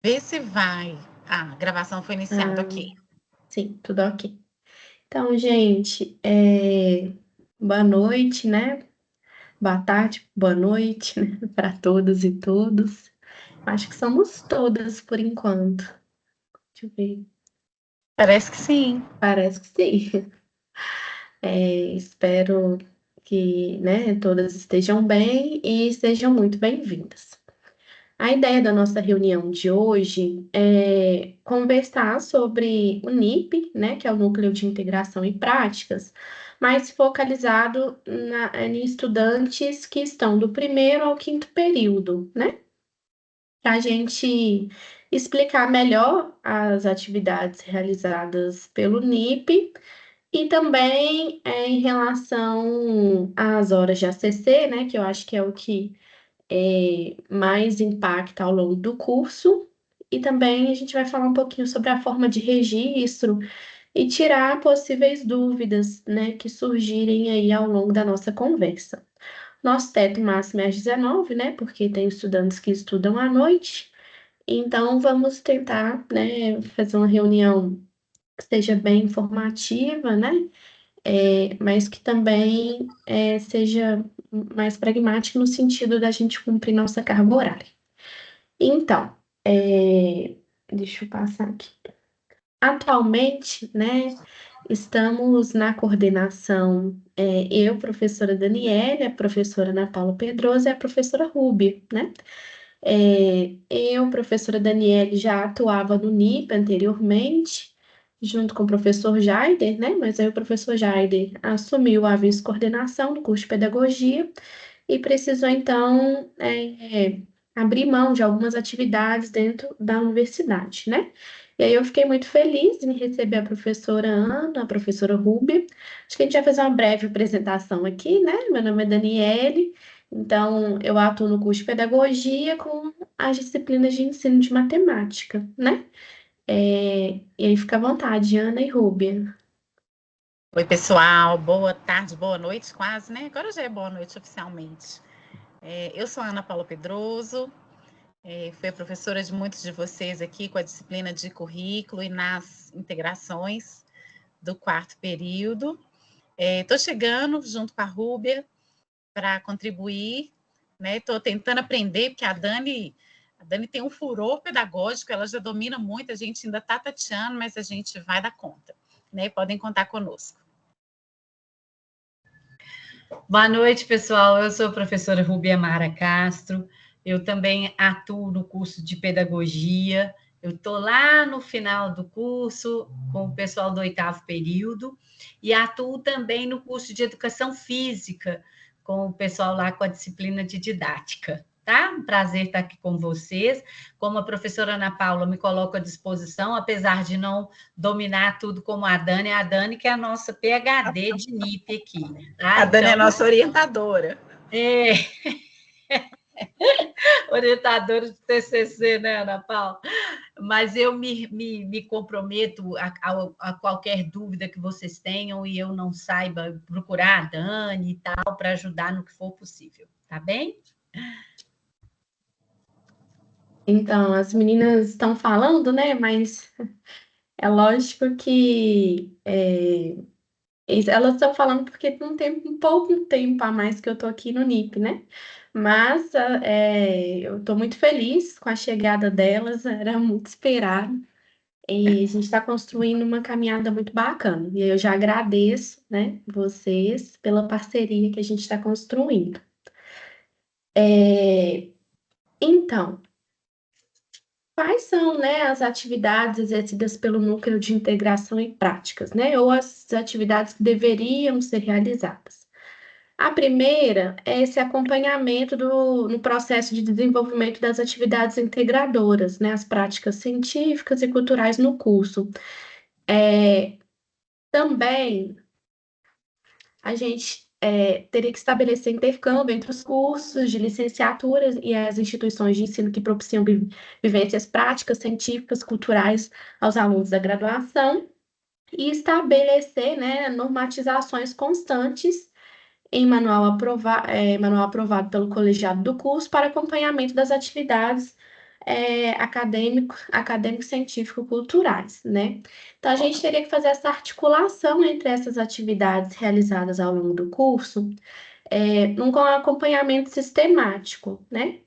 Vê se vai. A gravação foi iniciada, Ah, ok. sim, tudo ok. Então, gente, boa noite, né? Boa tarde, boa noite, né? Para todas e todos. Acho que somos todas por enquanto. Deixa eu ver. Parece que sim. Parece que sim. Espero que, né, todas estejam bem e sejam muito bem-vindas. A ideia da nossa reunião de hoje é conversar sobre o NIP, né, que é o Núcleo de Integração e Práticas, mas focalizado em estudantes que estão do primeiro ao quinto período, né? Para a gente explicar melhor as atividades realizadas pelo NIP e também em relação às horas de ACC, né, que eu acho que é o que mais impacta ao longo do curso. E também a gente vai falar um pouquinho sobre a forma de registro e tirar possíveis dúvidas, né, que surgirem aí ao longo da nossa conversa. Nosso teto máximo é às 19, né, porque tem estudantes que estudam à noite. Então, vamos tentar, né, fazer uma reunião que seja bem informativa, né, mas que também seja mais pragmática no sentido da gente cumprir nossa carga horária. Então, deixa eu passar aqui. Atualmente, né, estamos na coordenação, eu, professora Daniele, a professora Ana Paula Pedroso e a professora Rúbia, né? Eu, professora Daniele, já atuava no NIP anteriormente, junto com o professor Jaider, né? Mas aí o professor Jaider assumiu a vice-coordenação do curso de pedagogia e precisou, então, abrir mão de algumas atividades dentro da universidade, né? E aí eu fiquei muito feliz em receber a professora Ana, a professora Rúbia. Acho que a gente vai fazer uma breve apresentação aqui, né? Meu nome é Daniele, então eu atuo no curso de pedagogia com as disciplinas de ensino de matemática, né? E aí fica à vontade, Ana e Rúbia. Oi, pessoal. Boa tarde, boa noite, quase, né? Agora já é boa noite oficialmente. Eu sou a Ana Paula Pedroso, fui a professora de muitos de vocês aqui com a disciplina de currículo e nas integrações do quarto período. Estou chegando junto com a Rúbia para contribuir, né? Estou tentando aprender, porque a Dani tem um furor pedagógico, ela já domina muito, a gente ainda está tateando, mas a gente vai dar conta, né? Podem contar conosco. Boa noite, pessoal. Eu sou a professora Rubia Mara Castro. Eu também atuo no curso de pedagogia. Eu estou lá no final do curso com o pessoal do 8º período e atuo também no curso de educação física com o pessoal lá com a disciplina de didática. Tá? Um prazer estar aqui com vocês. Como a professora Ana Paula me coloca à disposição, apesar de não dominar tudo como a Dani que é a nossa PhD de NIP aqui. Tá? A Dani é Então, nossa orientadora. Orientadora de TCC, né, Ana Paula? Mas eu me comprometo a qualquer dúvida que vocês tenham e eu não saiba procurar a Dani e tal para ajudar no que for possível, tá bem? Então, as meninas estão falando, né? Mas é lógico que elas estão falando porque não tem um pouco tempo a mais que eu tô aqui no NIP, né? Mas eu tô muito feliz com a chegada delas, era muito esperado. E a gente está construindo uma caminhada muito bacana. E eu já agradeço, né, vocês pela parceria que a gente está construindo. Então, quais são, né, as atividades exercidas pelo Núcleo de Integração e Práticas, né, ou as atividades que deveriam ser realizadas? A primeira é esse acompanhamento no processo de desenvolvimento das atividades integradoras, né, as práticas científicas e culturais no curso. Também a gente teria que estabelecer intercâmbio entre os cursos de licenciaturas e as instituições de ensino que propiciam vivências práticas, científicas, culturais aos alunos da graduação e estabelecer, né, normatizações constantes em manual aprovado pelo colegiado do curso para acompanhamento das atividades acadêmico, científico-culturais, né? Então, a gente teria que fazer essa articulação entre essas atividades realizadas ao longo do curso, num acompanhamento sistemático, né?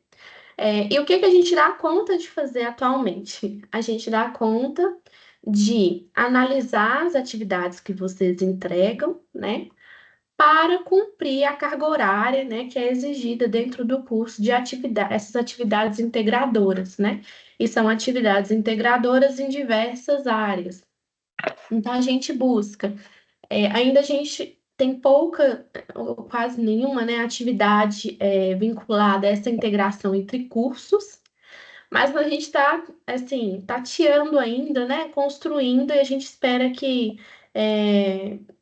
E o que que a gente dá conta de fazer atualmente? A gente dá conta de analisar as atividades que vocês entregam, né? Para cumprir a carga horária, né, que é exigida dentro do curso de atividade, essas atividades integradoras, né? E são atividades integradoras em diversas áreas. Então, a gente busca, ainda a gente tem pouca, ou quase nenhuma, né, atividade vinculada a essa integração entre cursos, mas a gente está, assim, tateando ainda, né? Construindo, e a gente espera que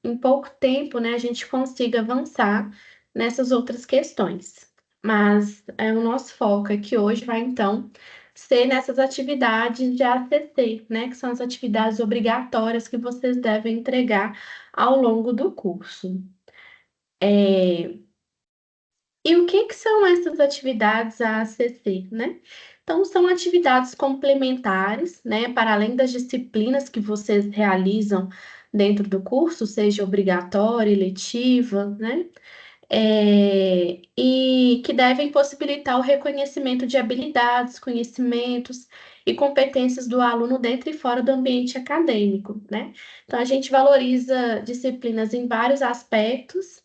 em pouco tempo, né, a gente consiga avançar nessas outras questões. Mas o nosso foco aqui hoje vai, então, ser nessas atividades de ACC, né? Que são as atividades obrigatórias que vocês devem entregar ao longo do curso. E o que que são essas atividades ACC, né? Então, são atividades complementares, né, para além das disciplinas que vocês realizam dentro do curso, seja obrigatória, letiva, né? E que devem possibilitar o reconhecimento de habilidades, conhecimentos e competências do aluno dentro e fora do ambiente acadêmico, né? Então, a gente valoriza disciplinas em vários aspectos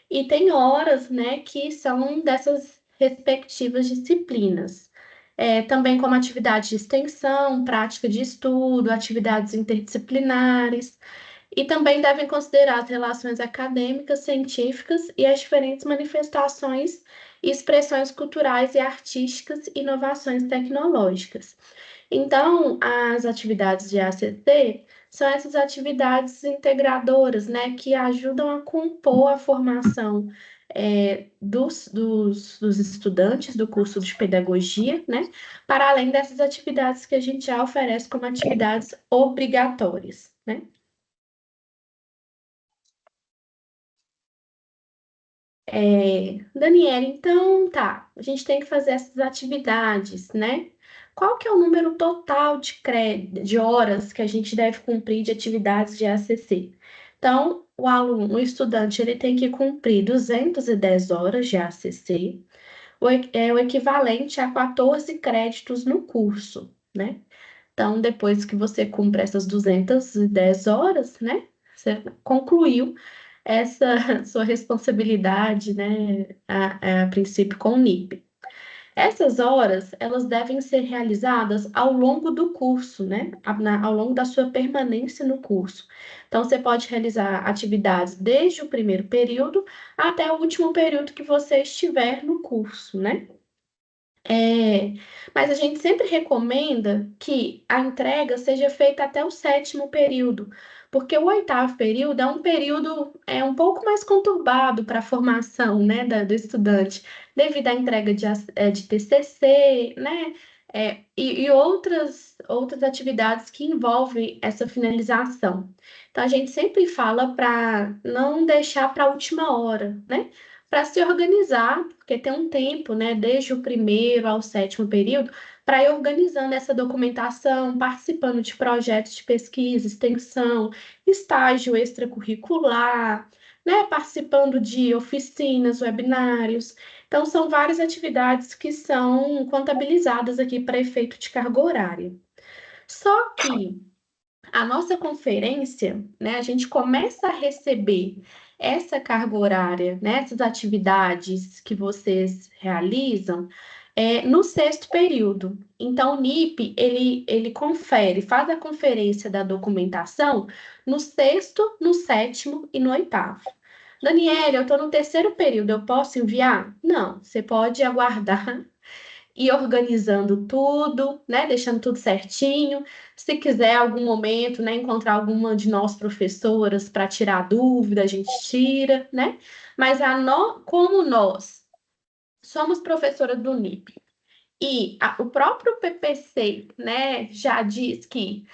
e tem horas, né, que são dessas respectivas disciplinas. Também como atividade de extensão, prática de estudo, atividades interdisciplinares, e também devem considerar as relações acadêmicas, científicas e as diferentes manifestações e expressões culturais e artísticas e inovações tecnológicas. Então, as atividades de ACT são essas atividades integradoras, né, que ajudam a compor a formação dos estudantes do curso de pedagogia, né, para além dessas atividades que a gente já oferece como atividades obrigatórias, né? Daniela, então tá, a gente tem que fazer essas atividades, né? Qual que é o número total de horas que a gente deve cumprir de atividades de ACC? Então, o aluno, o estudante, ele tem que cumprir 210 horas de ACC, o equivalente a 14 créditos no curso, né? Então, depois que você cumpre essas 210 horas, né? Você concluiu essa sua responsabilidade, né, a princípio com o NIP. Essas horas, elas devem ser realizadas ao longo do curso, né, ao longo da sua permanência no curso. Então, você pode realizar atividades desde o primeiro período até o último período que você estiver no curso, né? Mas a gente sempre recomenda que a entrega seja feita até o sétimo período, porque o oitavo período é um período um pouco mais conturbado para a formação, né, do estudante, devido à entrega de TCC, né, e outras atividades que envolvem essa finalização. Então, a gente sempre fala para não deixar para a última hora, né? Para se organizar, porque tem um tempo, né, desde o primeiro ao sétimo período, para ir organizando essa documentação, participando de projetos de pesquisa, extensão, estágio extracurricular, né, participando de oficinas, webinários. Então, são várias atividades que são contabilizadas aqui para efeito de carga horária. Só que a nossa conferência, né, a gente começa a receber essa carga horária, né, essas atividades que vocês realizam no sexto período. Então, o NIP, ele confere, faz a conferência da documentação no sexto, no sétimo e no oitavo. Daniela, eu estou no terceiro período, eu posso enviar? Não, você pode aguardar ir organizando tudo, né? Deixando tudo certinho. Se quiser algum momento, né, encontrar alguma de nós professoras para tirar dúvida, a gente tira, né? Mas como nós somos professora do NIP o próprio PPC, né, já diz que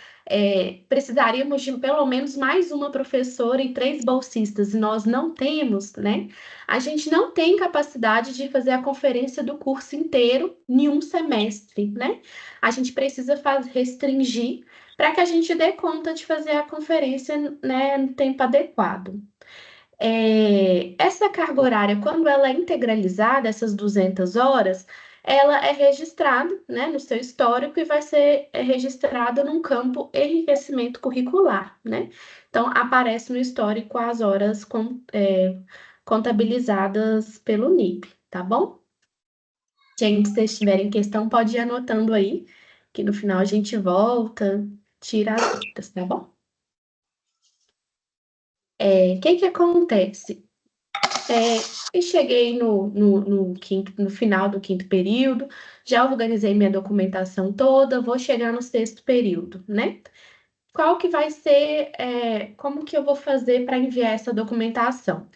precisaríamos de pelo menos mais uma professora e 3 bolsistas, e nós não temos, né? A gente não tem capacidade de fazer a conferência do curso inteiro em um semestre, né? A gente precisa restringir para que a gente dê conta de fazer a conferência, né, no tempo adequado. Essa carga horária, quando ela é integralizada, essas 200 horas, ela é registrada, né, no seu histórico e vai ser registrada num campo enriquecimento curricular, né? Então, aparece no histórico as horas contabilizadas pelo NIP, tá bom? Gente, se vocês tiverem questão, pode ir anotando aí, que no final a gente volta, tira as dúvidas, tá bom? O que acontece? Eu cheguei no final do 5º período, já organizei minha documentação toda, vou chegar no 6º período, né? Qual que vai ser, como que eu vou fazer para enviar essa documentação?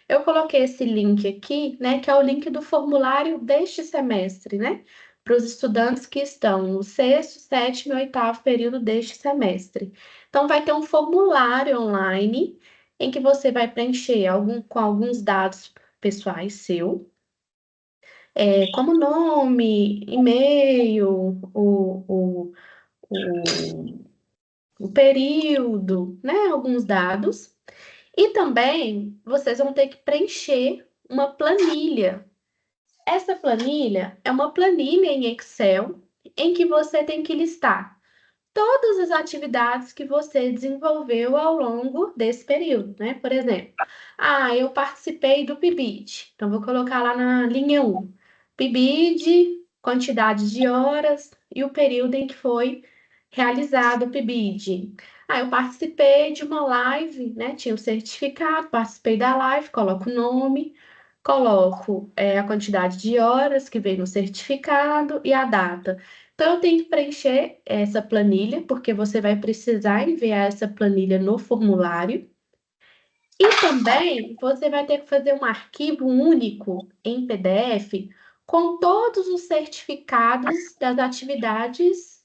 Eu coloquei esse link aqui, né, que é o link do formulário deste semestre, né? Para os estudantes que estão no 6º, 7º e 8º período deste semestre. Então, vai ter um formulário online em que você vai preencher com alguns dados pessoais seu, como nome, e-mail, o período, né? Alguns dados. E também vocês vão ter que preencher uma planilha. Essa planilha é uma planilha em Excel em que você tem que listar todas as atividades que você desenvolveu ao longo desse período, né? Por exemplo, eu participei do PIBID, então vou colocar lá na linha 1, PIBID, quantidade de horas e o período em que foi realizado o PIBID. Eu participei de uma live, né? Tinha o certificado, participei da live, coloco o nome, coloco a quantidade de horas que veio no certificado e a data. Então, eu tenho que preencher essa planilha, porque você vai precisar enviar essa planilha no formulário. E também você vai ter que fazer um arquivo único em PDF com todos os certificados das atividades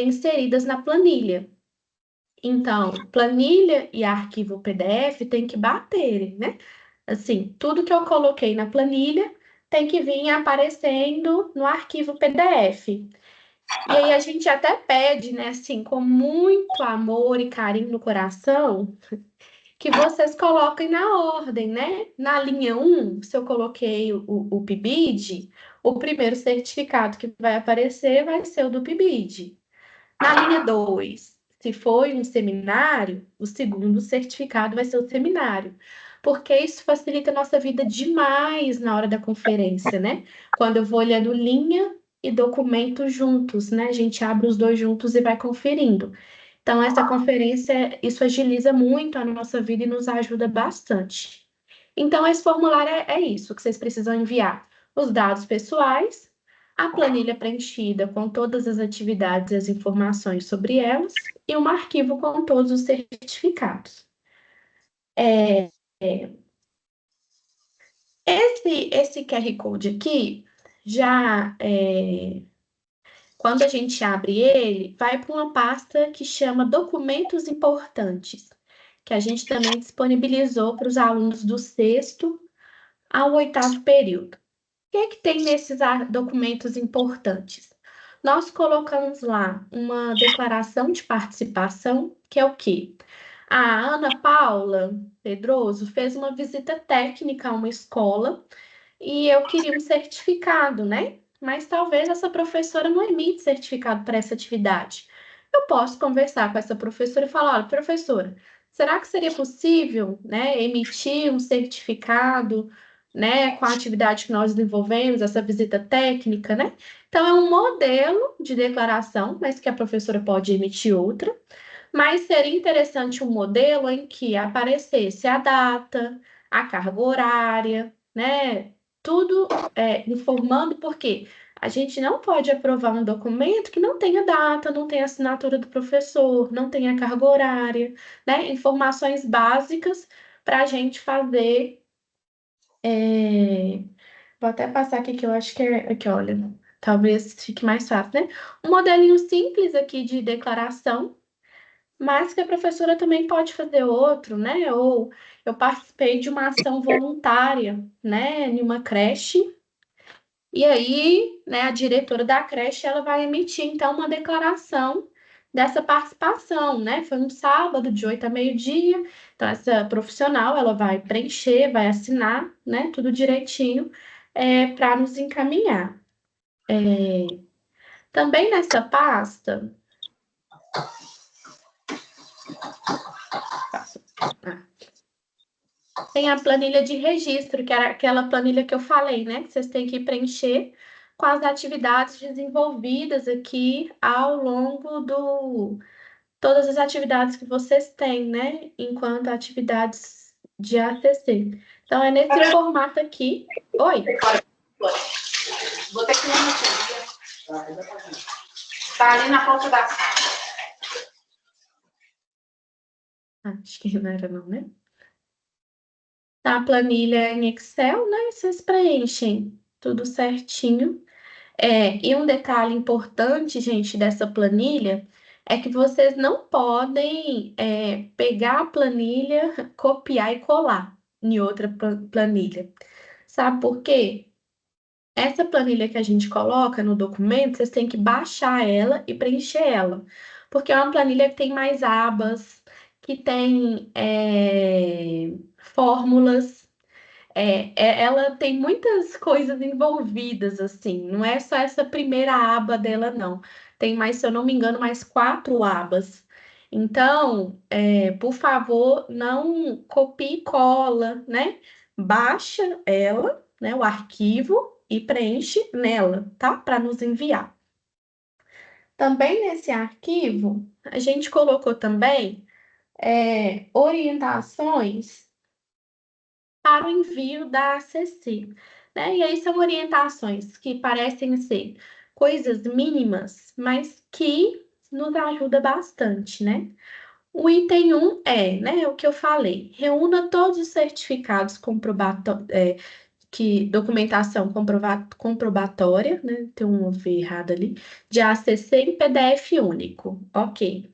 inseridas na planilha. Então, planilha e arquivo PDF tem que bater, né? Assim, tudo que eu coloquei na planilha tem que vir aparecendo no arquivo PDF. E aí a gente até pede, né, assim, com muito amor e carinho no coração, que vocês coloquem na ordem, né? Na linha 1, se eu coloquei o PIBID, o primeiro certificado que vai aparecer vai ser o do PIBID. Na linha 2, se foi um seminário, o segundo certificado vai ser o seminário. Porque isso facilita a nossa vida demais na hora da conferência, né? Quando eu vou olhando linha e documento juntos, né? A gente abre os dois juntos e vai conferindo. Então, essa conferência, isso agiliza muito a nossa vida e nos ajuda bastante. Então, esse formulário é isso que vocês precisam enviar: os dados pessoais, a planilha preenchida com todas as atividades e as informações sobre elas, e um arquivo com todos os certificados. Esse QR Code aqui, quando a gente abre ele, vai para uma pasta que chama Documentos Importantes, que a gente também disponibilizou para os alunos do 6º ao 8º período. O que tem nesses documentos importantes? Nós colocamos lá uma declaração de participação, que é o quê? A Ana Paula Pedroso fez uma visita técnica a uma escola e eu queria um certificado, né? Mas talvez essa professora não emite certificado para essa atividade. Eu posso conversar com essa professora e falar: olha, professora, será que seria possível, né, emitir um certificado, né, com a atividade que nós desenvolvemos, essa visita técnica, né? Então, é um modelo de declaração, mas que a professora pode emitir outra. Mas seria interessante um modelo em que aparecesse a data, a carga horária, né? Tudo informando, porque a gente não pode aprovar um documento que não tenha data, não tenha assinatura do professor, não tenha carga horária, né? Informações básicas para a gente fazer. Vou até passar aqui que eu acho que é. Aqui, olha. talvez fique mais fácil, né? Um modelinho simples aqui de declaração, mas que a professora também pode fazer outro, né? Ou eu participei de uma ação voluntária, né, em uma creche, e aí, né, a diretora da creche, ela vai emitir, então, uma declaração dessa participação, né? Foi um sábado, de 8 a meio-dia, então essa profissional, ela vai preencher, vai assinar, né, tudo direitinho, para nos encaminhar. Também nessa pasta, tem a planilha de registro, que era aquela planilha que eu falei, né? Que vocês têm que preencher com as atividades desenvolvidas aqui ao longo do... Todas as atividades que vocês têm, né? Enquanto atividades de ACC. Então, é nesse formato aqui. Oi? Vou ter que ir no Tá ali na ponta da sala. Acho que não era não, né? Tá a planilha em Excel, né? Vocês preenchem tudo certinho. E um detalhe importante, gente, dessa planilha é que vocês não podem pegar a planilha, copiar e colar em outra planilha. Sabe por quê? Essa planilha que a gente coloca no documento, vocês têm que baixar ela e preencher ela. Porque é uma planilha que tem mais abas, que tem fórmulas. Ela tem muitas coisas envolvidas, assim, não é só essa primeira aba dela, não. Tem mais, se eu não me engano, mais 4 abas. Então, por favor, não copie e cola, né? Baixa ela, né, o arquivo e preenche nela, tá? Para nos enviar. Também nesse arquivo, a gente colocou também orientações para o envio da ACC, né? E aí são orientações que parecem ser coisas mínimas, mas que nos ajuda bastante, né? O item 1 né, o que eu falei, reúna todos os certificados documentação comprobatória, né? Tem um V errado ali, de ACC em PDF único. Ok.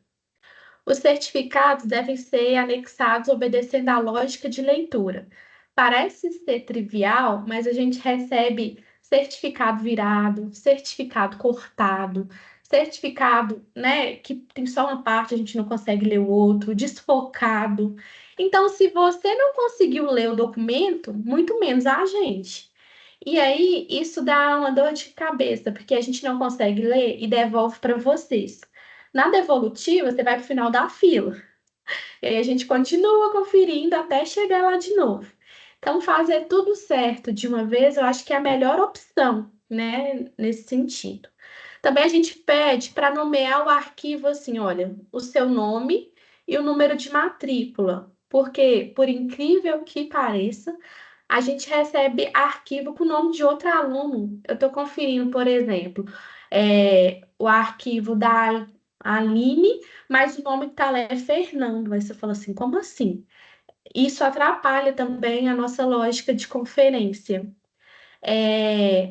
Os certificados devem ser anexados obedecendo à lógica de leitura. Parece ser trivial, mas a gente recebe certificado virado, certificado cortado, certificado, né, que tem só uma parte, a gente não consegue ler o outro, desfocado. Então, se você não conseguiu ler o documento, muito menos a gente. E aí, isso dá uma dor de cabeça, porque a gente não consegue ler e devolve para vocês. Na devolutiva, você vai para o final da fila. E aí a gente continua conferindo até chegar lá de novo. Então, fazer tudo certo de uma vez, eu acho que é a melhor opção, né, nesse sentido. Também a gente pede para nomear o arquivo assim, olha, o seu nome e o número de matrícula, porque, por incrível que pareça, a gente recebe arquivo com o nome de outro aluno. Eu estou conferindo, por exemplo, o arquivo da Aline, mas o nome que está lá é Fernando. Aí você fala assim, como assim? Isso atrapalha também a nossa lógica de conferência.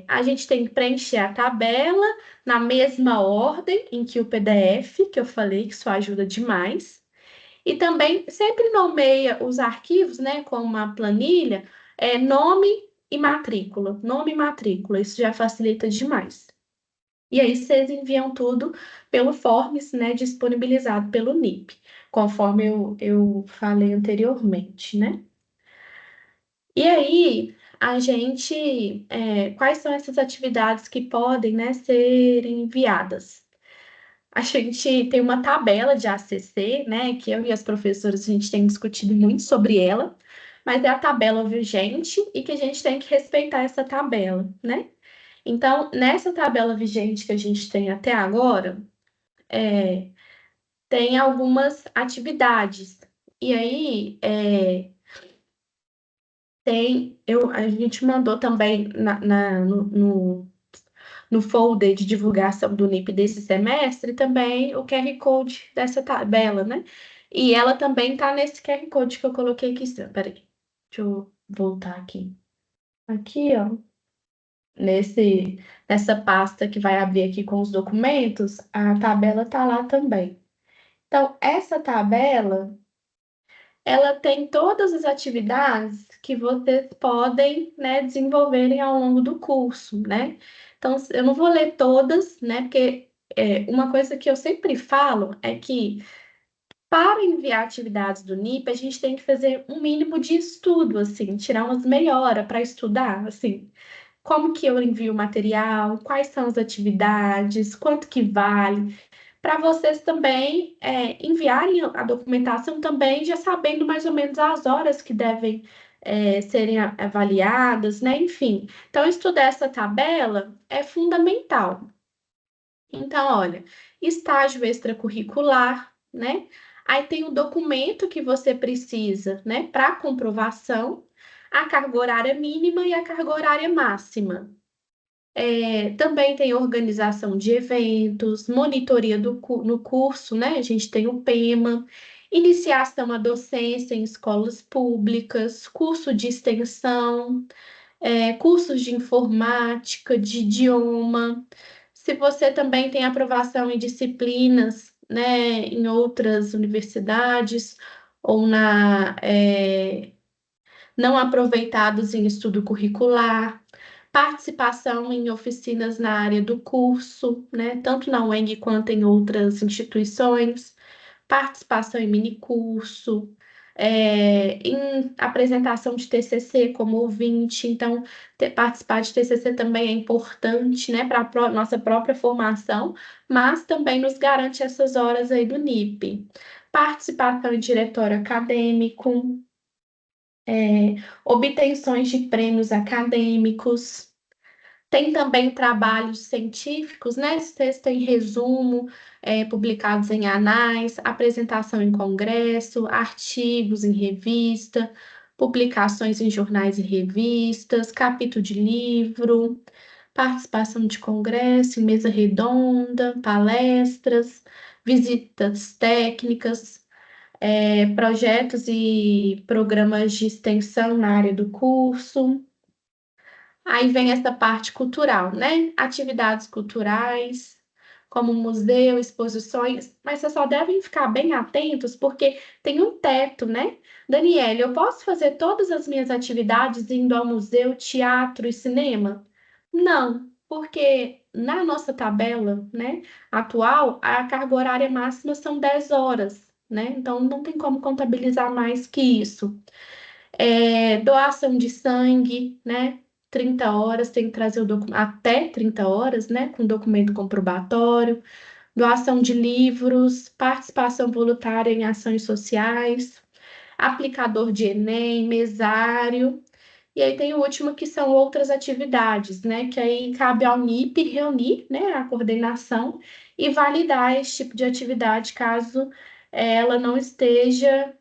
A gente tem que preencher a tabela na mesma ordem em que o PDF, que eu falei que isso ajuda demais. E também sempre nomeia os arquivos, né, com uma planilha, nome e matrícula. Nome e matrícula, isso já facilita demais. E aí vocês enviam tudo pelo Forms, né, disponibilizado pelo NIP, conforme eu falei anteriormente, né? E aí, a gente, quais são essas atividades que podem, né, ser enviadas? A gente tem uma tabela de ACC, né, que eu e as professoras a gente tem discutido muito sobre ela, mas é a tabela vigente e que a gente tem que respeitar essa tabela, né? Então, nessa tabela vigente que a gente tem até agora, tem algumas atividades. E aí, a gente mandou também no folder de divulgação do NIP desse semestre também o QR Code dessa tabela, né? E ela também está nesse QR Code que eu coloquei aqui. Peraí, deixa eu voltar aqui. Aqui, ó. nessa pasta que vai abrir aqui com os documentos, a tabela está lá também. Então, essa tabela, ela tem todas as atividades que vocês podem, né, desenvolverem ao longo do curso, né? Então, eu não vou ler todas, né, porque uma coisa que eu sempre falo é que para enviar atividades do NIP, a gente tem que fazer um mínimo de estudo, assim, tirar umas meia hora para estudar, assim, como que eu envio o material, quais são as atividades, quanto que vale, para vocês também enviarem a documentação também, já sabendo mais ou menos as horas que devem serem avaliadas, né? Enfim, então estudar essa tabela é fundamental. Então, olha, estágio extracurricular, né? Aí tem o documento que você precisa, né, para comprovação, a carga horária mínima e a carga horária máxima. Também tem organização de eventos, monitoria no curso, né? A gente tem o PEMA, iniciação à docência em escolas públicas, curso de extensão, cursos de informática, de idioma. Se você também tem aprovação em disciplinas, né, em outras universidades ou não aproveitados em estudo curricular, participação em oficinas na área do curso, né, tanto na UENG quanto em outras instituições, participação em minicurso, em apresentação de TCC como ouvinte. Então, participar de TCC também é importante, né, para a nossa própria formação, mas também nos garante essas horas aí do NIP. Participação em diretório acadêmico, obtenções de prêmios acadêmicos. Tem também trabalhos científicos, né? Texto em resumo, publicados em anais, apresentação em congresso, artigos em revista, publicações em jornais e revistas, capítulo de livro, participação de congresso, em mesa redonda, palestras, visitas técnicas, projetos e programas de extensão na área do curso. Aí vem essa parte cultural, né? Atividades culturais, como museu, exposições, mas vocês só devem ficar bem atentos porque tem um teto, né? Daniele, eu posso fazer todas as minhas atividades indo ao museu, teatro e cinema? Não, porque na nossa tabela, né, atual, a carga horária máxima são 10 horas, né? Então não tem como contabilizar mais que isso. Doação de sangue, né? 30 horas, tem que trazer o documento, até 30 horas, né? Com documento comprobatório. Doação de livros, participação voluntária em ações sociais, aplicador de Enem, mesário. E aí tem o último que são outras atividades, né? Que aí cabe ao NIP reunir, né, a coordenação e validar esse tipo de atividade caso ela não esteja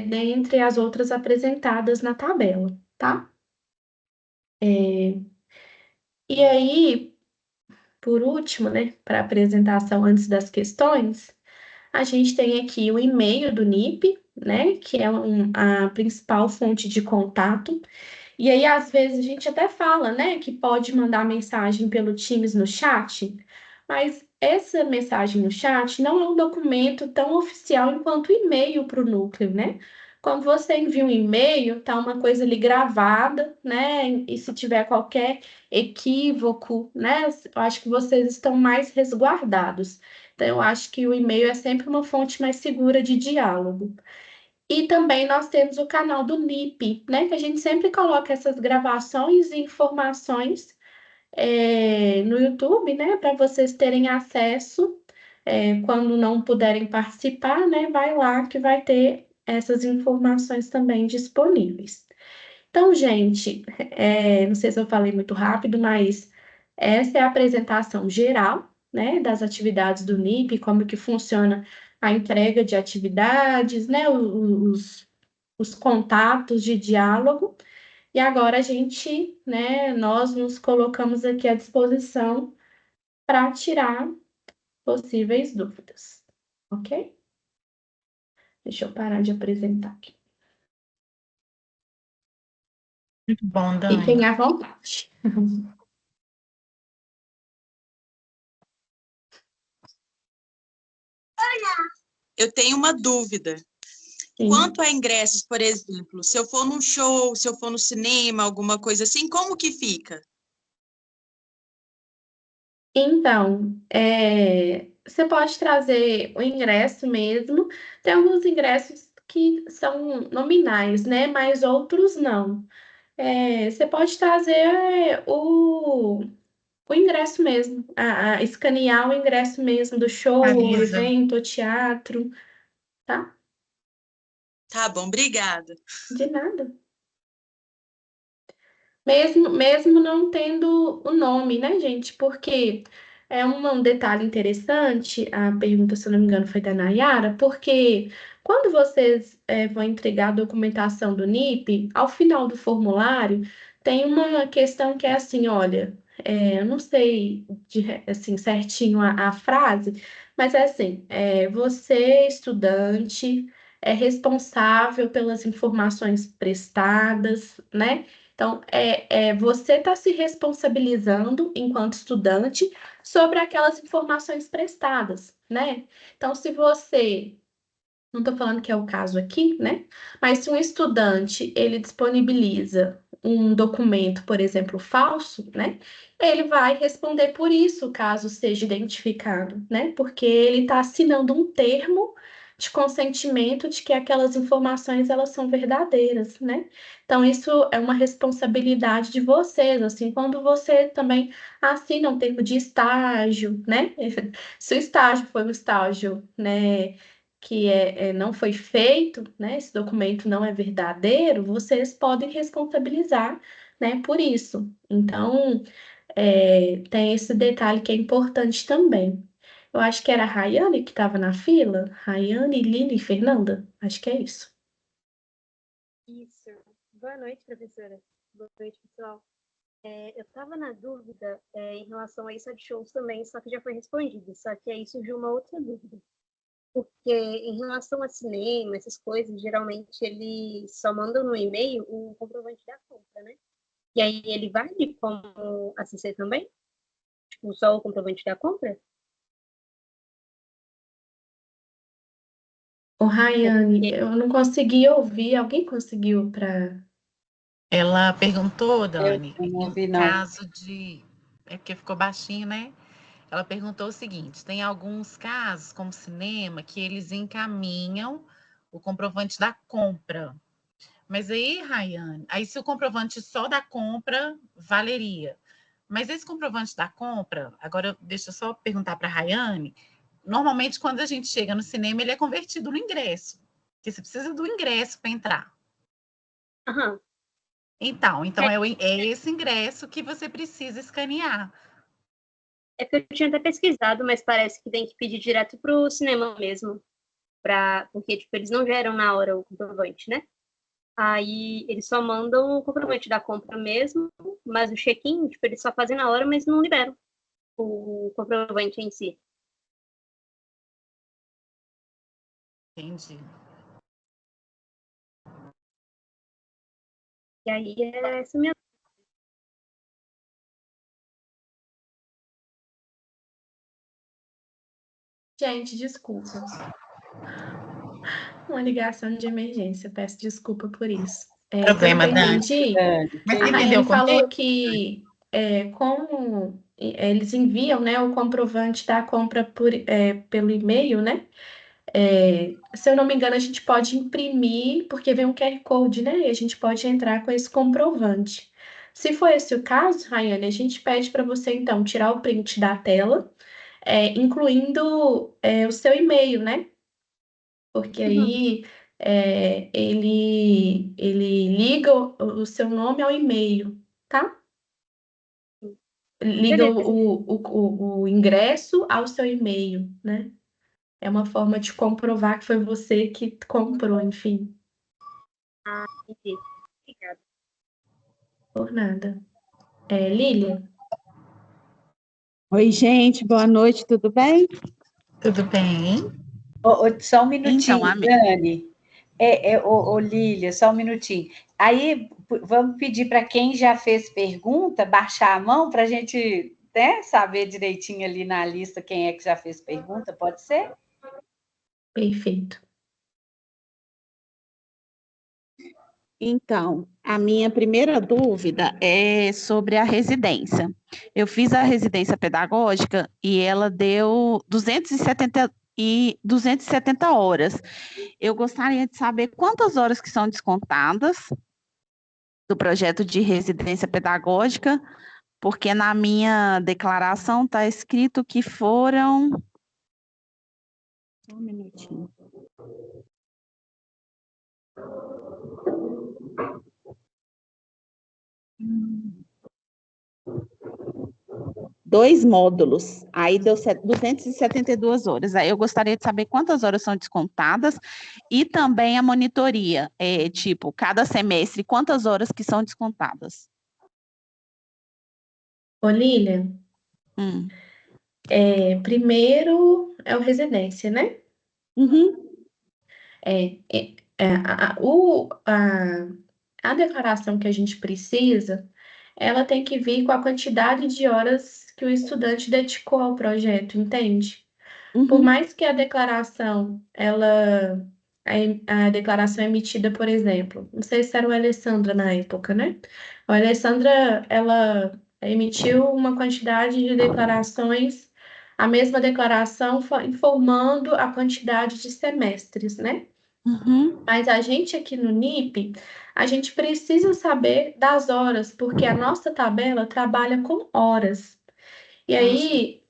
dentre as outras apresentadas na tabela, tá? E aí, por último, né, para apresentação antes das questões, a gente tem aqui o e-mail do NIP, né, que é a principal fonte de contato. E aí, às vezes, a gente até fala, né, que pode mandar mensagem pelo Teams no chat, mas essa mensagem no chat não é um documento tão oficial enquanto o e-mail para o núcleo, né? Quando você envia um e-mail, tá uma coisa ali gravada, né? E se tiver qualquer equívoco, né? Eu acho que vocês estão mais resguardados. Então, eu acho que o e-mail é sempre uma fonte mais segura de diálogo. E também nós temos o canal do NIP, né? Que a gente sempre coloca essas gravações e informações no YouTube, né? Para vocês terem acesso, quando não puderem participar, né? Vai lá que vai ter essas informações também disponíveis. Então, gente, não sei se eu falei muito rápido, mas essa é a apresentação geral, né, das atividades do NIP, como que funciona a entrega de atividades, né, os contatos de diálogo. E agora a gente, né, nós nos colocamos aqui à disposição para tirar possíveis dúvidas, ok? Deixa eu parar de apresentar aqui. Muito bom, Dani. Fiquem à vontade. eu tenho uma dúvida. Sim. Quanto a ingressos, por exemplo, se eu for num show, se eu for no cinema, alguma coisa assim, como que fica? Então, você pode trazer o ingresso mesmo. Tem alguns ingressos que são nominais, né? Mas outros não. Você pode trazer o ingresso mesmo, escanear o ingresso mesmo do show, ou Avisa. evento, ou teatro, tá? Tá bom, obrigada. De nada. Mesmo não tendo o nome, né, gente? Porque é um detalhe interessante, a pergunta, se eu não me engano, foi da Nayara, porque quando vocês vão entregar a documentação do NIP, ao final do formulário, tem uma questão que é assim, olha, eu não sei assim, certinho a frase, mas é assim, você, estudante, é responsável pelas informações prestadas, né? Então, você está se responsabilizando, enquanto estudante, sobre aquelas informações prestadas, né? Então, se você, não estou falando que é o caso aqui, né? Mas se um estudante, ele disponibiliza um documento, por exemplo, falso, né? Ele vai responder por isso, caso seja identificado, né? Porque ele está assinando um termo de consentimento de que aquelas informações, elas são verdadeiras, né? Então, isso é uma responsabilidade de vocês, assim, quando você também assina um termo de estágio, né? Se o estágio foi um estágio, né, que não foi feito, né? Esse documento não é verdadeiro, vocês podem responsabilizar, né, por isso. Então, tem esse detalhe que é importante também. Eu acho que era a Rayane que estava na fila. Rayane, Lili e Fernanda. Acho que é isso. Isso. Boa noite, professora. Boa noite, pessoal. Eu estava na dúvida em relação a isso de shows também, só que já foi respondido. Só que aí surgiu uma outra dúvida. Porque em relação a cinema, essas coisas, geralmente eles só mandam no e-mail o comprovante da compra, né? E aí ele vale como ACC também? Tipo, só o comprovante da compra? Ô, Rayane, eu não consegui ouvir. Alguém conseguiu para... Ela perguntou, Dani, Eu não em ouvi, não. caso de. É porque ficou baixinho, né? Ela perguntou o seguinte: tem alguns casos, como cinema, que eles encaminham o comprovante da compra. Mas aí, Rayane, aí se o comprovante só da compra valeria. Mas esse comprovante da compra, agora deixa eu só perguntar para a Rayane, normalmente quando a gente chega no cinema, ele é convertido no ingresso. Porque você precisa do ingresso para entrar. Aham. Então é esse ingresso que você precisa escanear. É que eu tinha até pesquisado, mas parece que tem que pedir direto para o cinema mesmo. Porque, tipo, eles não geram na hora o comprovante, né? Aí eles só mandam o comprovante da compra mesmo, mas o check-in, tipo, eles só fazem na hora, mas não liberam o comprovante em si. Entendi. E aí é essa minha. Gente, desculpa. Uma ligação de emergência. Peço desculpa por isso. Pelo Problema, que eu Dani. entendi, Mas a você entendeu Rayane o falou contexto? que como eles enviam, né, o comprovante da compra pelo e-mail, né? Se eu não me engano, a gente pode imprimir, porque vem um QR Code, né? E a gente pode entrar com esse comprovante. Se for esse o caso, Rayane, a gente pede para você, então, tirar o print da tela, incluindo o seu e-mail, né? Porque aí ele liga o seu nome ao e-mail, tá? Liga Beleza. o ingresso ao seu e-mail, né? É uma forma de comprovar que foi você que comprou, enfim, Entendi. Obrigada. por nada. Lília? Oi, gente, boa noite, tudo bem? Tudo bem? Só um minutinho, Então, Dani. Lília, só um minutinho. Aí, vamos pedir para quem já fez pergunta, baixar a mão para a gente, né, saber direitinho ali na lista quem é que já fez pergunta, pode ser? Perfeito. Então, a minha primeira dúvida é sobre a residência. Eu fiz a residência pedagógica e ela deu 270 horas. Eu gostaria de saber quantas horas que são descontadas do projeto de residência pedagógica, porque na minha declaração está escrito que foram. Só um minutinho. Dois módulos, aí deu 272 horas. Aí eu gostaria de saber quantas horas são descontadas e também a monitoria, tipo, cada semestre, quantas horas que são descontadas. Ô, Lilian, Hum. primeiro é o residência, né? Uhum. A declaração que a gente precisa, ela tem que vir com a quantidade de horas que o estudante dedicou ao projeto, entende? Por Uhum. mais que a declaração, a declaração emitida, por exemplo, não sei se era o Alessandra na época, né? A Alessandra, ela emitiu uma quantidade de declarações, a mesma declaração informando a quantidade de semestres, né? Uhum. Mas a gente aqui no NIP, a gente precisa saber das horas, porque a nossa tabela trabalha com horas. E aí,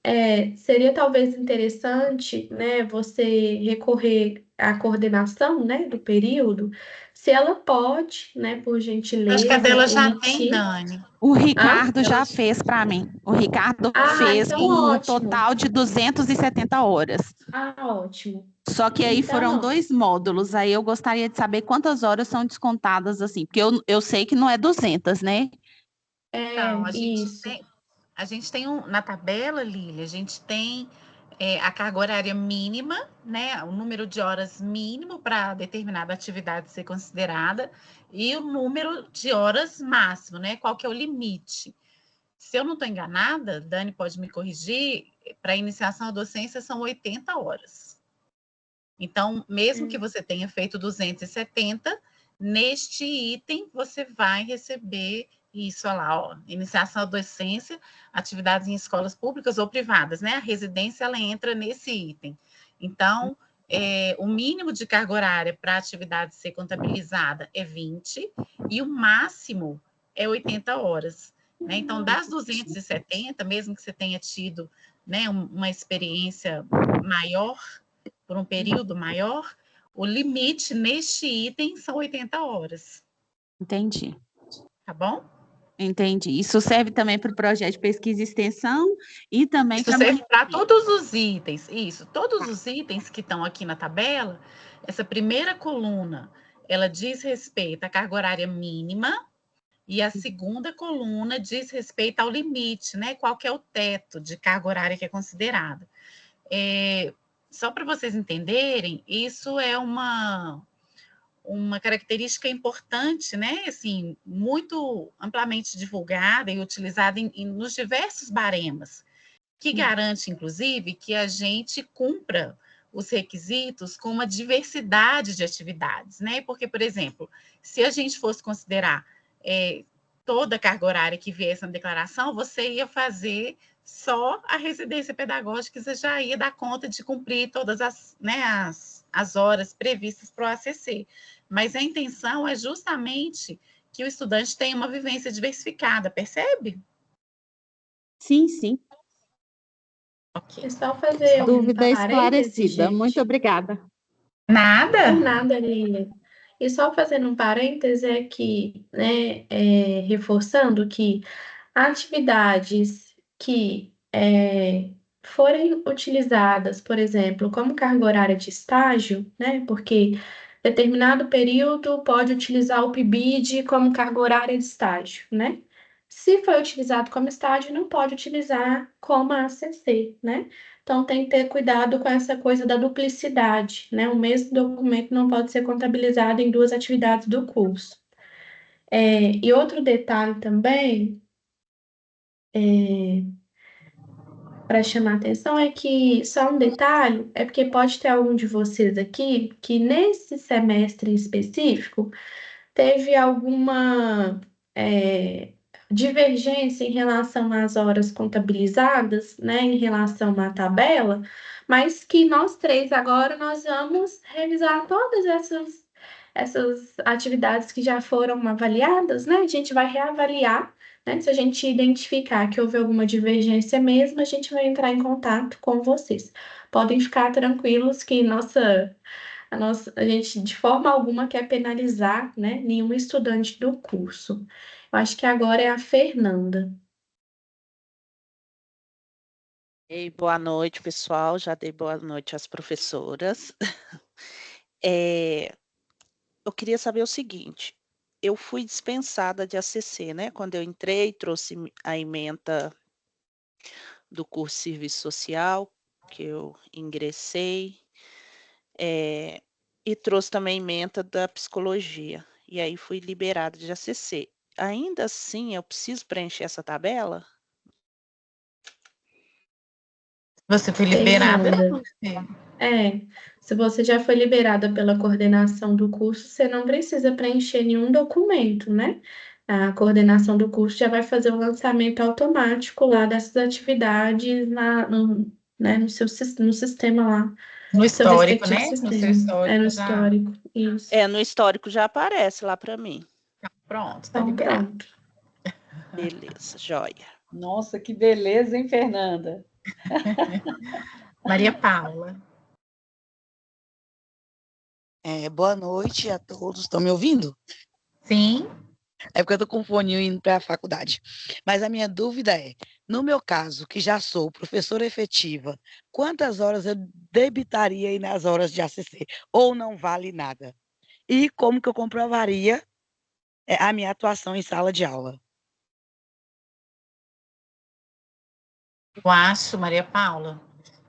seria talvez interessante, né, você recorrer à coordenação, né, do período, se ela pode, né, por Acho que a gentileza, dela já tem, emitir. Dani. O Hã? Ricardo já Ela... fez para mim. O Ricardo Ah, fez então um ótimo. total de 270 horas. Ah, ótimo. Só que aí foram Então, 2 módulos. Aí eu gostaria de saber quantas horas são descontadas assim, porque eu sei que não é 200, né? Então, isso. a gente tem na tabela, Lília, a gente tem a carga horária mínima, né? O número de horas mínimo para determinada atividade ser considerada e o número de horas máximo, né? Qual que é o limite? Se eu não estou enganada, Dani pode me corrigir, para iniciação da docência são 80 horas. Então, mesmo que você tenha feito 270, neste item você vai receber isso, olha lá, ó, iniciação da docência, atividades em escolas públicas ou privadas, né? A residência, ela entra nesse item. Então, o mínimo de carga horária para a atividade ser contabilizada é 20 e o máximo é 80 horas. Né? Então, das 270, mesmo que você tenha tido, né, uma experiência maior, por um período maior, o limite neste item são 80 horas. Entendi. Tá bom? Entendi. Isso serve também para o projeto de pesquisa e extensão e também Isso para serve para todos os itens. Isso, todos os itens que estão aqui na tabela, essa primeira coluna, ela diz respeito à carga horária mínima e a segunda coluna diz respeito ao limite, né? Qual que é o teto de carga horária que é considerado. Só para vocês entenderem, isso é uma característica importante, né? Assim, muito amplamente divulgada e utilizada nos diversos baremas, que garante, inclusive, que a gente cumpra os requisitos com uma diversidade de atividades, né? Porque, por exemplo, se a gente fosse considerar toda a carga horária que viesse na declaração, você ia fazer só a residência pedagógica, você já ia dar conta de cumprir todas as horas previstas para o ACC. Mas a intenção é justamente que o estudante tenha uma vivência diversificada, percebe? Sim, sim. Ok. É só fazer um Dúvida parêntese, esclarecida. Muito gente. obrigada. Nada? Por nada, Lilian. E só fazendo um parêntese aqui, né, reforçando que atividades que forem utilizadas, por exemplo, como carga horária de estágio, né, porque determinado período pode utilizar o PIBID como carga horária de estágio, né? Se foi utilizado como estágio, não pode utilizar como ACC, né? Então, tem que ter cuidado com essa coisa da duplicidade, né? O mesmo documento não pode ser contabilizado em duas atividades do curso. E outro detalhe também, para chamar a atenção é que, só um detalhe, é porque pode ter algum de vocês aqui que nesse semestre em específico teve alguma divergência em relação às horas contabilizadas, né, em relação à tabela, mas que nós três agora nós vamos revisar todas essas atividades que já foram avaliadas, né? A gente vai reavaliar, né? Se a gente identificar que houve alguma divergência mesmo, a gente vai entrar em contato com vocês. Podem ficar tranquilos que a gente de forma alguma quer penalizar, né, nenhum estudante do curso. Eu acho que agora é a Fernanda. Ei, boa noite, pessoal. Já dei boa noite às professoras. Eu queria saber o seguinte: eu fui dispensada de ACC, né? Quando eu entrei, trouxe a ementa do curso de Serviço Social, que eu ingressei, e trouxe também a ementa da Psicologia. E aí fui liberada de ACC. Ainda assim, eu preciso preencher essa tabela? Você foi liberada? Fernanda, se você já foi liberada pela coordenação do curso, você não precisa preencher nenhum documento, né? A coordenação do curso já vai fazer o lançamento automático lá dessas atividades né, no sistema lá, No seu histórico, respectivo né? No seu sistema. histórico No já. histórico, isso. No histórico já aparece lá para mim. Pronto, tá Então, liberado. pronto. Beleza, joia. Nossa, que beleza, hein, Fernanda? Maria Paula. Boa noite a todos. Estão me ouvindo? Sim. É porque eu estou com fone indo para a faculdade. Mas a minha dúvida é, no meu caso, que já sou professora efetiva, quantas horas eu debitaria aí nas horas de ACC? Ou não vale nada? E como que eu comprovaria a minha atuação em sala de aula? Eu acho, Maria Paula,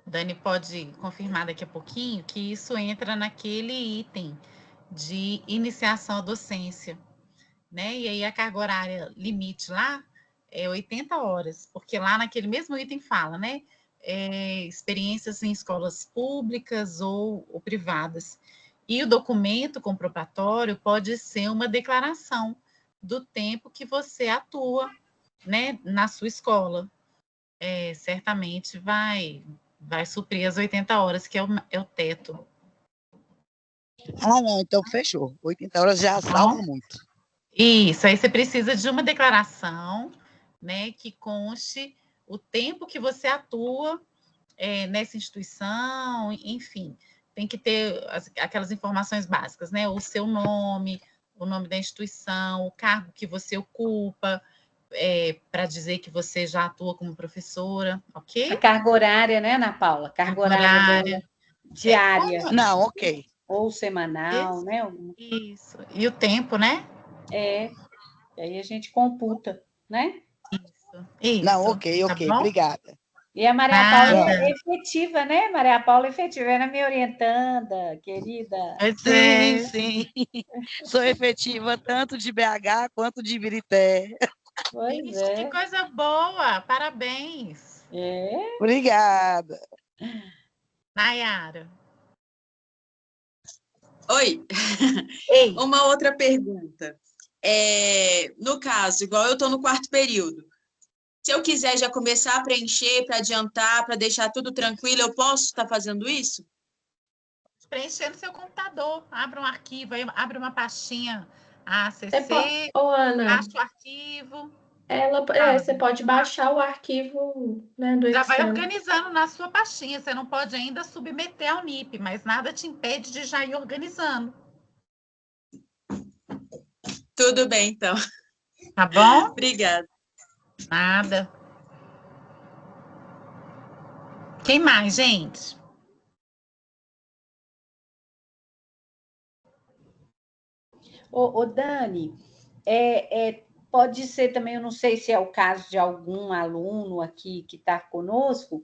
Dani pode confirmar daqui a pouquinho, que isso entra naquele item de iniciação à docência, né? E aí a carga horária limite lá é 80 horas, porque lá naquele mesmo item fala, né? Experiências em escolas públicas ou privadas. E o documento comprobatório pode ser uma declaração do tempo que você atua, né, na sua escola. Certamente vai suprir as 80 horas, que é o teto. Ah, não, então fechou. 80 horas já salva muito. Isso, aí você precisa de uma declaração, né, que conste o tempo que você atua nessa instituição, enfim, tem que ter aquelas informações básicas, né, o seu nome, o nome da instituição, o cargo que você ocupa, para dizer que você já atua como professora, ok? A carga horária, né, Ana Paula? Carga horária dela, diária. Não, ok. Ou semanal, Isso. né? Isso. E o tempo, né? E aí a gente computa, né? Isso. Não, ok, Tá bom? obrigada. E a Maria Paula Nada. é efetiva, né? Maria Paula é efetiva, era minha orientanda, querida. Sim. Sou efetiva tanto de BH quanto de Ibirité. Pois Ixi, que coisa boa! Parabéns! Obrigada. Nayara. Oi. Ei. Uma outra pergunta. No caso, igual eu estou no quarto período, se eu quiser já começar a preencher, para adiantar, para deixar tudo tranquilo, eu posso estar fazendo isso? Preencher no seu computador. Abre um arquivo, abre uma pastinha ACC, Ana, baixa o arquivo. você pode baixar o arquivo, né, do Já vai Excel. organizando na sua pastinha. Você não pode ainda submeter ao NIP, mas nada te impede de já ir organizando. Tudo bem, então. Tá bom? Obrigada. Nada. Quem mais, gente? Ô, Dani, pode ser também, eu não sei se é o caso de algum aluno aqui que está conosco,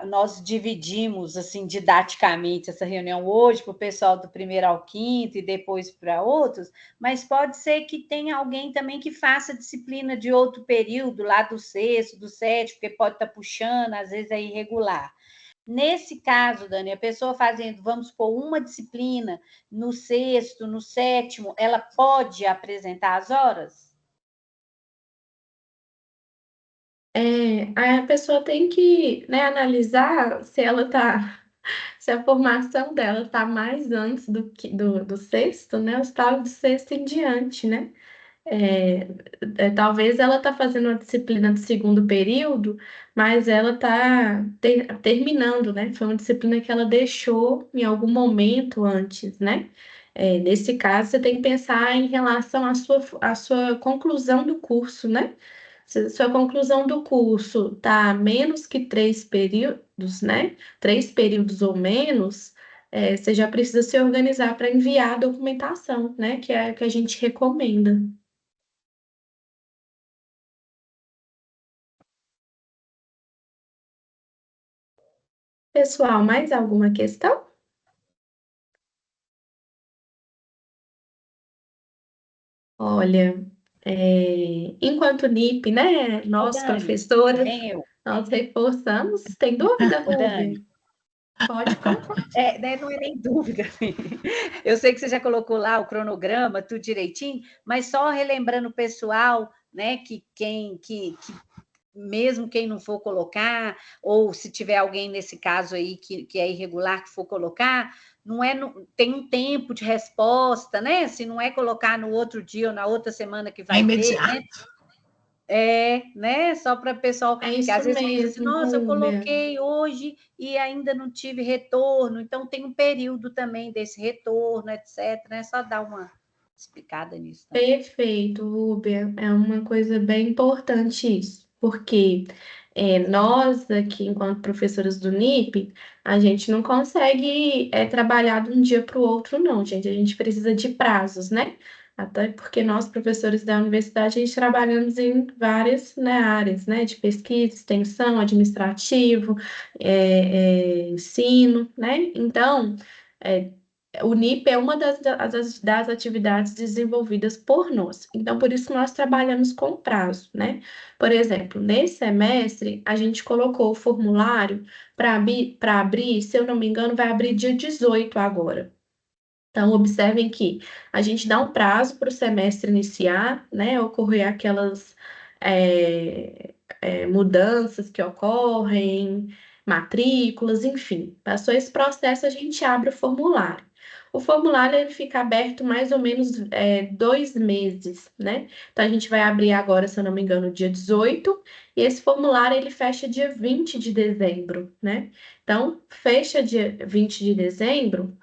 nós dividimos assim didaticamente essa reunião hoje para o pessoal do primeiro ao quinto e depois para outros, mas pode ser que tenha alguém também que faça disciplina de outro período, lá do sexto, do sétimo, porque pode estar puxando, às vezes é irregular. Nesse caso, Dani, a pessoa fazendo, vamos supor, uma disciplina no sexto, no sétimo, ela pode apresentar as horas? A pessoa tem que, né, analisar se ela tá, se a formação dela está mais antes do sexto, né? O estado do sexto em diante, né? Talvez ela está fazendo uma disciplina de segundo período, mas ela está terminando, né? Foi uma disciplina que ela deixou em algum momento antes, né? Nesse caso, você tem que pensar em relação à sua conclusão do curso, né? Se sua conclusão do curso está menos que 3 períodos, né? 3 períodos ou menos, você já precisa se organizar para enviar a documentação, né? Que é o que a gente recomenda. Pessoal, mais alguma questão? Olha, enquanto NIP, né, nós, Dani, professoras, nem eu. nós reforçamos. Tem dúvida, Dani. Rubem? Pode colocar. Não é nem dúvida. Eu sei que você já colocou lá o cronograma, tudo direitinho, mas só relembrando o pessoal, né, que mesmo quem não for colocar, ou se tiver alguém nesse caso aí que é irregular que for colocar, tem um tempo de resposta, né? Se não é colocar no outro dia ou na outra semana que vai ter, né? Né? Só para o pessoal, isso que às vezes diz assim, mesmo, nossa, eu Rúbia. coloquei hoje e ainda não tive retorno, então tem um período também desse retorno, etc. Né? Só dar uma explicada nisso. Né? Perfeito, Rúbia. É uma coisa bem importante isso, porque nós aqui, enquanto professoras do NIP, a gente não consegue trabalhar de um dia para o outro, não, gente. A gente precisa de prazos, né? Até porque nós, professores da universidade, a gente trabalhamos em várias, né, áreas, né? De pesquisa, extensão, administrativo, ensino, né? Então, o NIP é uma das atividades desenvolvidas por nós. Então, por isso que nós trabalhamos com prazo, né? Por exemplo, nesse semestre, a gente colocou o formulário para abrir, se eu não me engano, vai abrir dia 18 agora. Então, observem que a gente dá um prazo para o semestre iniciar, né? Ocorrer aquelas mudanças que ocorrem, matrículas, enfim. Passou esse processo, a gente abre o formulário. O formulário ele fica aberto mais ou menos 2 meses, né? Então, a gente vai abrir agora, se eu não me engano, dia 18, e esse formulário ele fecha dia 20 de dezembro, né? Então, fecha dia 20 de dezembro,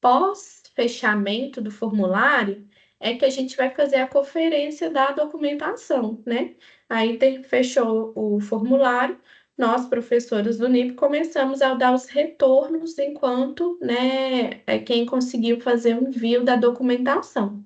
pós-fechamento do formulário, é que a gente vai fazer a conferência da documentação, né? Aí fechou o formulário, nós, professores do NIP, começamos a dar os retornos enquanto, né, quem conseguiu fazer o envio da documentação.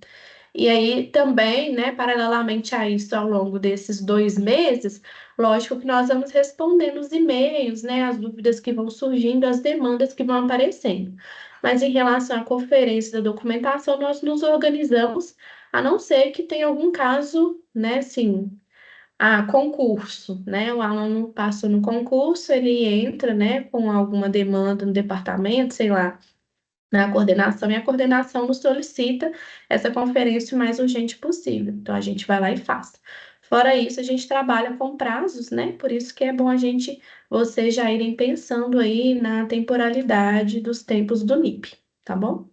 E aí também, né, paralelamente a isso, ao longo desses 2 meses, lógico que nós vamos respondendo os e-mails, né, as dúvidas que vão surgindo, as demandas que vão aparecendo. Mas em relação à conferência da documentação, nós nos organizamos, a não ser que tenha algum caso, né, assim, concurso, né? O aluno passou no concurso, ele entra, né, com alguma demanda no departamento, sei lá, na coordenação, e a coordenação nos solicita essa conferência o mais urgente possível. Então, a gente vai lá e faz. Fora isso, a gente trabalha com prazos, né? Por isso que é bom vocês já irem pensando aí na temporalidade dos tempos do NIP, tá bom?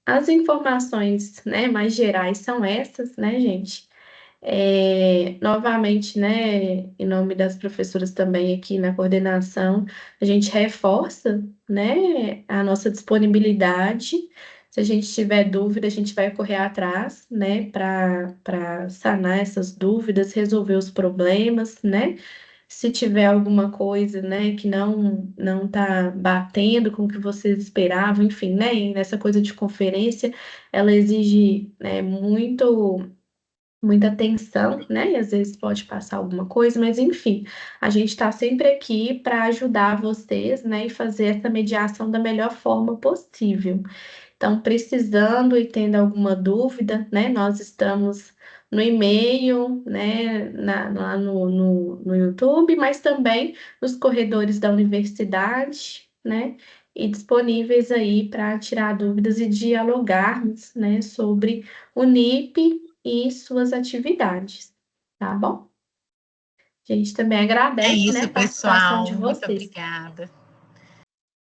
As informações, né, mais gerais são essas, né, gente? Novamente, né, em nome das professoras também aqui na coordenação, a gente reforça, né, a nossa disponibilidade. Se a gente tiver dúvida, a gente vai correr atrás, né, para sanar essas dúvidas, resolver os problemas, né? Se tiver alguma coisa, né, que não tá batendo com o que vocês esperavam, enfim, né, e nessa coisa de conferência, ela exige, né, muita atenção, né, e às vezes pode passar alguma coisa, mas enfim, a gente está sempre aqui para ajudar vocês, né, e fazer essa mediação da melhor forma possível. Então, precisando e tendo alguma dúvida, né, nós estamos no e-mail, né, lá no YouTube, mas também nos corredores da universidade, né, e disponíveis aí para tirar dúvidas e dialogarmos, né, sobre o NIP e suas atividades, tá bom? A gente também É agradece, né, isso, a participação de pessoal. Muito vocês. obrigada.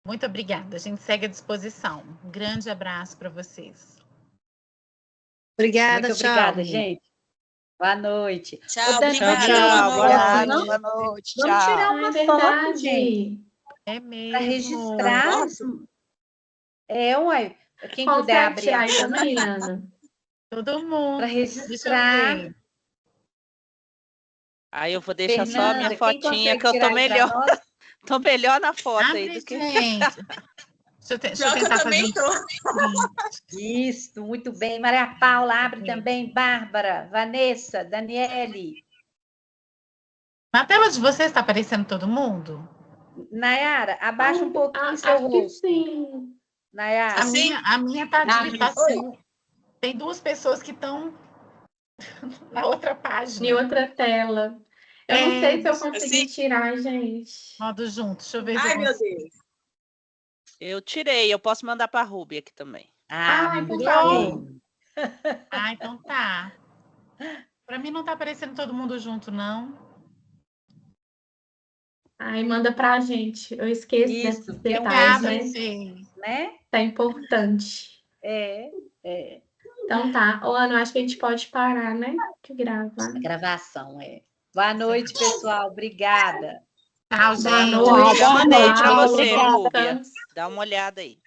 Muito obrigada. A gente segue à disposição. Um grande abraço para vocês. Obrigada, Muito tchau. obrigada, gente. Boa noite. Tchau, Ô, Dani, Tchau, obrigada. vamos tirar uma tchau. Boa foto, noite, não? boa noite. Vamos tirar Tchau. Ah, uma é foto, gente, verdade. É para mesmo. registrar. Posso? Uai, quem puder Consegue abrir tirar a aí também, Ana? Todo para mundo. Deixa eu registrar. ver. Aí eu vou deixar só a minha Fernanda, quem fotinha, consegue que eu tô tirar aí para melhor. nós? Tô melhor na foto aí Abre, do que. gente. Deixa eu Pior que eu tentar fazer também um tô. Isso, muito bem. Maria Paula, abre Sim. também. Bárbara, Vanessa, Daniele. Na tela de vocês está aparecendo todo mundo? Nayara, abaixa um pouquinho seu Acho que rosto. sim. Nayara. Assim? A minha tá Isso. assim. Tem duas pessoas que estão na outra Em página. outra tela. Eu não sei se eu consegui assim? tirar, gente. Modo junto. Deixa eu ver se Ai, eu meu consigo. Deus. Eu tirei, eu posso mandar para a Ruby aqui também. Ah, por muito favor. bem. Ah, então tá. Para mim não tá aparecendo todo mundo junto, não. Aí manda pra gente. Eu esqueço Isso, desses que é um detalhes, Obrigada, né? Fê. né? Tá importante. É. Então tá. Ô, Ana, eu acho que a gente pode parar, né? Que gravar. A gravação, é. Boa noite, pessoal. Obrigada. Tchau, Boa gente. noite. Já mandei para Paulo. você, Bom Rúbia. descanso. Dá uma olhada aí.